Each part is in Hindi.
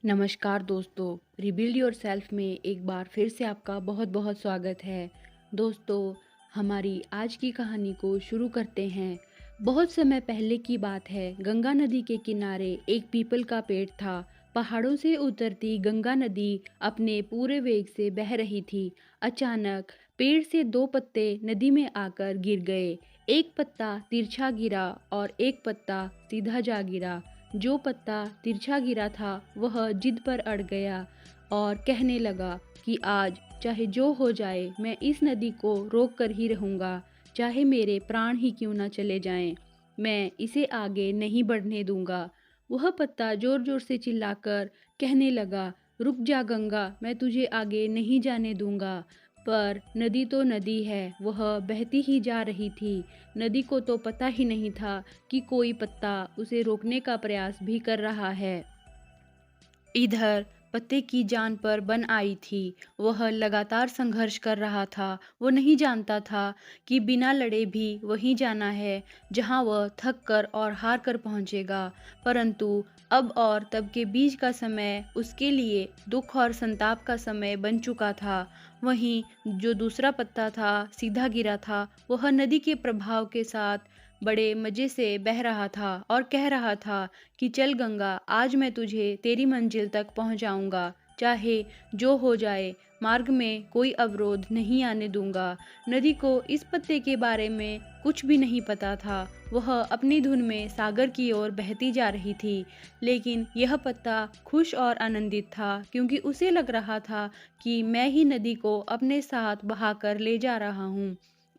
नमस्कार दोस्तों, रिबिल्ड योरसेल्फ में एक बार फिर से आपका बहुत बहुत स्वागत है। दोस्तों, हमारी आज की कहानी को शुरू करते हैं। बहुत समय पहले की बात है, गंगा नदी के किनारे एक पीपल का पेड़ था। पहाड़ों से उतरती गंगा नदी अपने पूरे वेग से बह रही थी। अचानक पेड़ से दो पत्ते नदी में आकर गिर गए। एक पत्ता तिरछा गिरा और एक पत्ता सीधा जा गिरा। जो पत्ता तिरछा गिरा था वह जिद पर अड़ गया और कहने लगा कि आज चाहे जो हो जाए मैं इस नदी को रोक कर ही रहूँगा, चाहे मेरे प्राण ही क्यों ना चले जाएं, मैं इसे आगे नहीं बढ़ने दूंगा। वह पत्ता जोर जोर से चिल्लाकर कहने लगा, रुक जा गंगा, मैं तुझे आगे नहीं जाने दूंगा। पर नदी तो नदी है, वह बहती ही जा रही थी। नदी को तो पता ही नहीं था कि कोई पत्ता उसे रोकने का प्रयास भी कर रहा है। इधर पत्ते की जान पर बन आई थी। वह लगातार संघर्ष कर रहा था। वो नहीं जानता था कि बिना लड़े भी वहीं जाना है जहां वह थक कर और हार कर पहुंचेगा। परंतु अब और तब के बीच का समय उसके लिए दुख और संताप का समय बन चुका था। वहीं जो दूसरा पत्ता था, सीधा गिरा था, वह नदी के प्रभाव के साथ बड़े मज़े से बह रहा था और कह रहा था कि चल गंगा, आज मैं तुझे तेरी मंजिल तक पहुंचाऊंगा, चाहे जो हो जाए, मार्ग में कोई अवरोध नहीं आने दूंगा। नदी को इस पत्ते के बारे में कुछ भी नहीं पता था। वह अपनी धुन में सागर की ओर बहती जा रही थी, लेकिन यह पत्ता खुश और आनंदित था क्योंकि उसे लग रहा था कि मैं ही नदी को अपने साथ बहाकर ले जा रहा हूँ।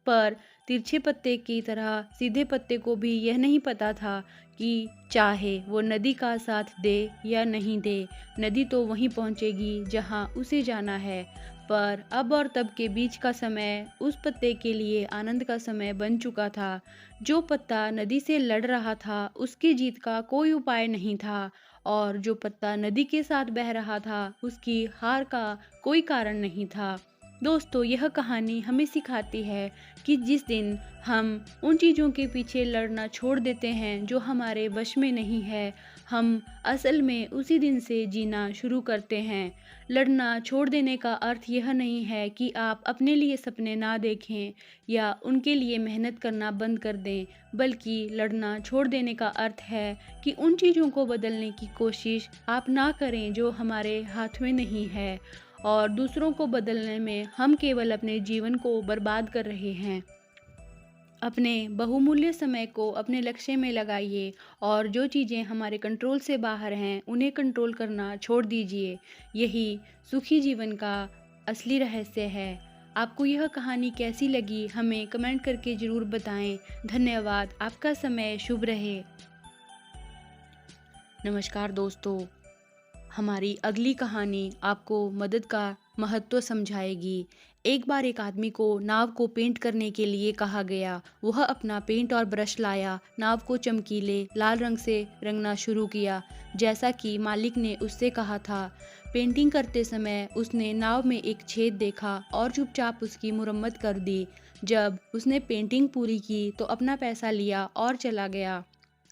पर तिरछे पत्ते की तरह सीधे पत्ते को भी यह नहीं पता था कि चाहे वो नदी का साथ दे या नहीं दे, नदी तो वहीं पहुंचेगी जहां उसे जाना है। पर अब और तब के बीच का समय उस पत्ते के लिए आनंद का समय बन चुका था। जो पत्ता नदी से लड़ रहा था उसकी जीत का कोई उपाय नहीं था, और जो पत्ता नदी के साथ बह रहा था उसकी हार का कोई कारण नहीं था। दोस्तों, यह कहानी हमें सिखाती है कि जिस दिन हम उन चीज़ों के पीछे लड़ना छोड़ देते हैं जो हमारे वश में नहीं है, हम असल में उसी दिन से जीना शुरू करते हैं। लड़ना छोड़ देने का अर्थ यह नहीं है कि आप अपने लिए सपने ना देखें या उनके लिए मेहनत करना बंद कर दें, बल्कि लड़ना छोड़ देने का अर्थ है कि उन चीज़ों को बदलने की कोशिश आप ना करें जो हमारे हाथ में नहीं है, और दूसरों को बदलने में हम केवल अपने जीवन को बर्बाद कर रहे हैं। अपने बहुमूल्य समय को अपने लक्ष्य में लगाइए और जो चीज़ें हमारे कंट्रोल से बाहर हैं उन्हें कंट्रोल करना छोड़ दीजिए। यही सुखी जीवन का असली रहस्य है। आपको यह कहानी कैसी लगी हमें कमेंट करके ज़रूर बताएं। धन्यवाद। आपका समय शुभ रहे। नमस्कार दोस्तों, हमारी अगली कहानी आपको मदद का महत्व समझाएगी। एक बार एक आदमी को नाव को पेंट करने के लिए कहा गया। वह अपना पेंट और ब्रश लाया, नाव को चमकीले लाल रंग से रंगना शुरू किया, जैसा कि मालिक ने उससे कहा था। पेंटिंग करते समय उसने नाव में एक छेद देखा और चुपचाप उसकी मुरम्मत कर दी। जब उसने पेंटिंग पूरी की तो अपना पैसा लिया और चला गया।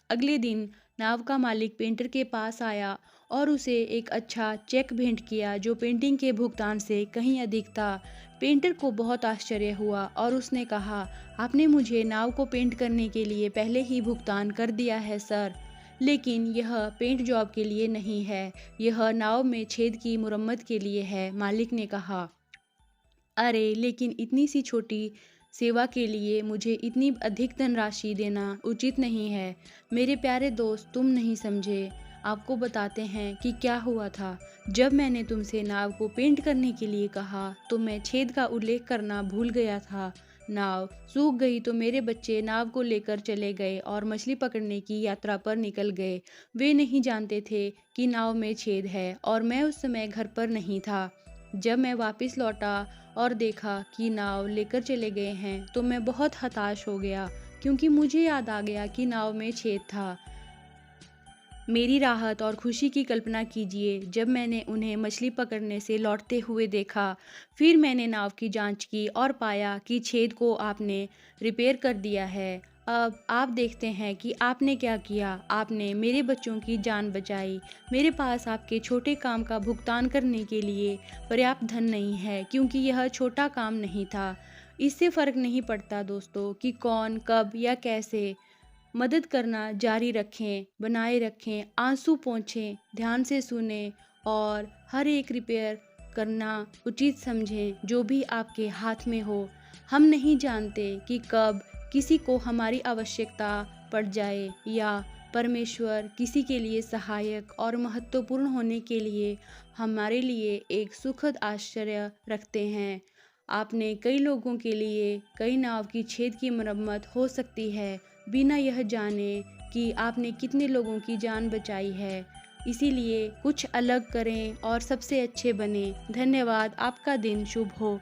अगले दिन नाव का मालिक पेंटर के पास आया और उसे एक अच्छा चेक भेंट किया जो पेंटिंग के भुगतान से कहीं अधिक था। पेंटर को बहुत आश्चर्य हुआ और उसने कहा, आपने मुझे नाव को पेंट करने के लिए पहले ही भुगतान कर दिया है सर, लेकिन यह पेंट जॉब के लिए नहीं है, यह नाव में छेद की मुरम्मत के लिए है। मालिक ने कहा, अरे लेकिन इतनी सी छोटी सेवा के लिए मुझे इतनी अधिक धनराशि देना उचित नहीं है। मेरे प्यारे दोस्त, तुम नहीं समझे। आपको बताते हैं कि क्या हुआ था। जब मैंने तुमसे नाव को पेंट करने के लिए कहा तो मैं छेद का उल्लेख करना भूल गया था। नाव सूख गई तो मेरे बच्चे नाव को लेकर चले गए और मछली पकड़ने की यात्रा पर निकल गए। वे नहीं जानते थे कि नाव में छेद है और मैं उस समय घर पर नहीं था। जब मैं वापस लौटा और देखा कि नाव लेकर चले गए हैं तो मैं बहुत हताश हो गया, क्योंकि मुझे याद आ गया कि नाव में छेद था। मेरी राहत और खुशी की कल्पना कीजिए जब मैंने उन्हें मछली पकड़ने से लौटते हुए देखा। फिर मैंने नाव की जांच की और पाया कि छेद को आपने रिपेयर कर दिया है। अब आप देखते हैं कि आपने क्या किया। आपने मेरे बच्चों की जान बचाई। मेरे पास आपके छोटे काम का भुगतान करने के लिए पर्याप्त धन नहीं है, क्योंकि यह छोटा काम नहीं था। इससे फ़र्क नहीं पड़ता दोस्तों कि कौन, कब या कैसे। मदद करना जारी रखें, बनाए रखें, आंसू पोंछें, ध्यान से सुनें और हर एक रिपेयर करना उचित समझें, जो भी आपके हाथ में हो। हम नहीं जानते कि कब किसी को हमारी आवश्यकता पड़ जाए, या परमेश्वर किसी के लिए सहायक और महत्वपूर्ण होने के लिए हमारे लिए एक सुखद आश्चर्य रखते हैं। आपने कई लोगों के लिए कई नाव की छेद की मरम्मत हो सकती है, बिना यह जाने कि आपने कितने लोगों की जान बचाई है। इसीलिए कुछ अलग करें और सबसे अच्छे बने। धन्यवाद। आपका दिन शुभ हो।